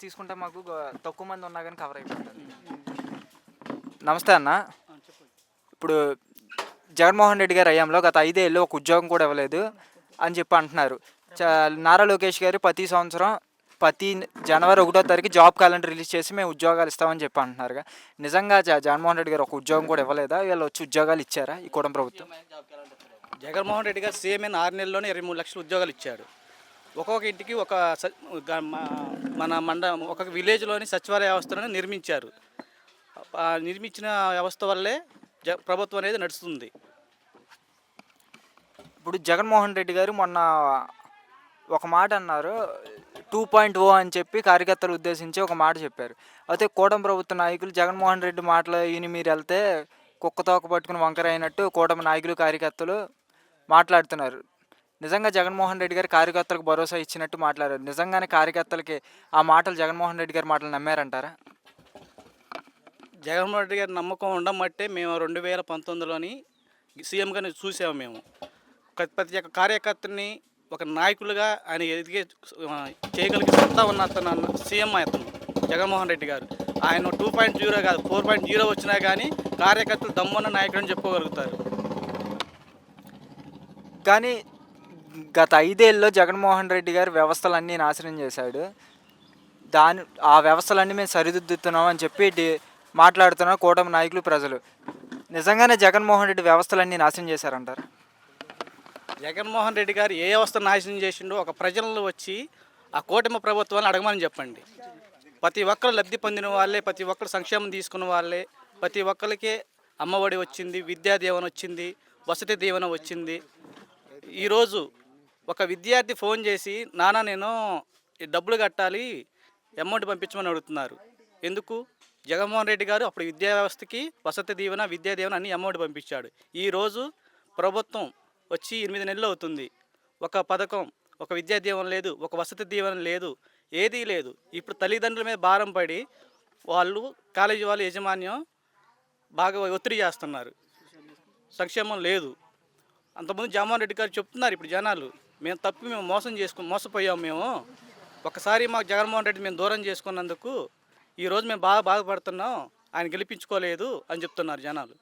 తీసుకుంటే మాకు తక్కువ మంది ఉన్నా కానీ కవర్ అయిపోతుంది. నమస్తే అన్న. ఇప్పుడు జగన్మోహన్ రెడ్డి గారి హయాంలో గత 5 ఏళ్ళు ఒక ఉద్యోగం కూడా ఇవ్వలేదు అని చెప్పి అంటున్నారు. నారా లోకేష్ గారు ప్రతి సంవత్సరం ప్రతి జనవరి 1వ తారీఖు జాబ్ క్యాలెండర్ రిలీజ్ చేసి మేము ఉద్యోగాలు ఇస్తామని చెప్పి అంటున్నారుగా. నిజంగా జగన్మోహన్ రెడ్డి గారు ఒక ఉద్యోగం కూడా ఇవ్వలేదా? వీళ్ళు వచ్చి ఉద్యోగాలు ఇచ్చారా ఈ కూటమి ప్రభుత్వం? జగన్మోహన్ రెడ్డి గారు సీఎం అయిన 6 నెలల్లోనే 23 లక్షల ఉద్యోగాలు ఇచ్చాడు. ఒక్కొక్క ఇంటికి ఒక మన ఒక్కొక్క విలేజ్లోని సచివాలయ వ్యవస్థలను నిర్మించారు. నిర్మించిన వ్యవస్థ వల్లే ప్రభుత్వం అనేది నడుస్తుంది. ఇప్పుడు జగన్మోహన్ రెడ్డి గారు మొన్న ఒక మాట అన్నారు, 2.0 అని చెప్పి కార్యకర్తలు ఉద్దేశించి ఒక మాట చెప్పారు. అయితే కూటమి ప్రభుత్వ నాయకులు జగన్మోహన్ రెడ్డి మాటలు విని మీరు వెళ్తే కుక్క తోక పట్టుకుని వంకర అయినట్టు కూటమి నాయకులు కార్యకర్తలు మాట్లాడుతున్నారు. నిజంగా జగన్మోహన్ రెడ్డి గారు కార్యకర్తలకు భరోసా ఇచ్చినట్టు మాట్లాడారు. నిజంగానే కార్యకర్తలకి ఆ మాటలు జగన్మోహన్ రెడ్డి గారి మాటలు నమ్మారంటారా? జగన్మోహన్ రెడ్డి గారి నమ్మకం ఉండబట్టే మేము 2019లోని సీఎంగా చూసాము. మేము ప్రతి ఒక్క కార్యకర్తని ఒక నాయకులుగా ఆయన ఎదిగే చేయగలిగే సత్తా ఉన్న అతను సీఎం అతను జగన్మోహన్ రెడ్డి గారు. ఆయన 2.0 కాదు 4.0 వచ్చినా కానీ కార్యకర్తలు దమ్మున్న నాయకుడు అని చెప్పుకోగలుగుతారు. కానీ గత 5 ఏళ్ళలో జగన్మోహన్ రెడ్డి గారు వ్యవస్థలన్నీ నాశనం చేశాడు. ఆ వ్యవస్థలన్నీ మేము సరిదిద్దుతున్నాం అని చెప్పి మాట్లాడుతున్నారు కూటమి నాయకులు, ప్రజలు. నిజంగానే జగన్మోహన్ రెడ్డి వ్యవస్థలన్నీ నాశనం చేశారంటారు? జగన్మోహన్ రెడ్డి గారు ఏ వ్యవస్థ నాశనం చేసిండో ఒక ప్రజలను వచ్చి ఆ కూటమి ప్రభుత్వాన్ని అడగమని చెప్పండి. ప్రతి ఒక్కరు లబ్ధి పొందిన వాళ్ళే, ప్రతి ఒక్కరు సంక్షేమం తీసుకున్న వాళ్ళే, ప్రతి ఒక్కరికే అమ్మఒడి వచ్చింది, విద్యా దీవెన వచ్చింది, వసతి దీవెన వచ్చింది. ఈరోజు ఒక విద్యార్థి ఫోన్ చేసి నాన్న నేను డబ్బులు కట్టాలి అమౌంట్ పంపించమని అడుగుతున్నారు. ఎందుకు? జగన్మోహన్ రెడ్డి గారు అప్పుడు విద్యా వ్యవస్థకి వసతి దీవెన, విద్యా దీవెన అన్ని అమౌంట్ పంపించాడు. ఈరోజు ప్రభుత్వం వచ్చి 8 నెలలు అవుతుంది. ఒక పథకం, ఒక విద్యా దీవెన లేదు, ఒక వసతి దీవెన లేదు, ఏదీ లేదు. ఇప్పుడు తల్లిదండ్రుల మీద భారం పడి వాళ్ళు కాలేజీ వాళ్ళు యాజమాన్యం బాగా ఒత్తిడి చేస్తున్నారు. సంక్షేమం లేదు. అంతకుముందు జగన్మోహన్ రెడ్డి గారు చెప్తున్నారు ఇప్పుడు జనాలు మేము మోసపోయాము. మేము ఒకసారి మాకు జగన్మోహన్ రెడ్డి మేము దూరం చేసుకున్నందుకు ఈరోజు మేము బాధపడుతున్నాం, ఆయన గెలిపించుకోలేదు అని చెప్తున్నారు జనాలు.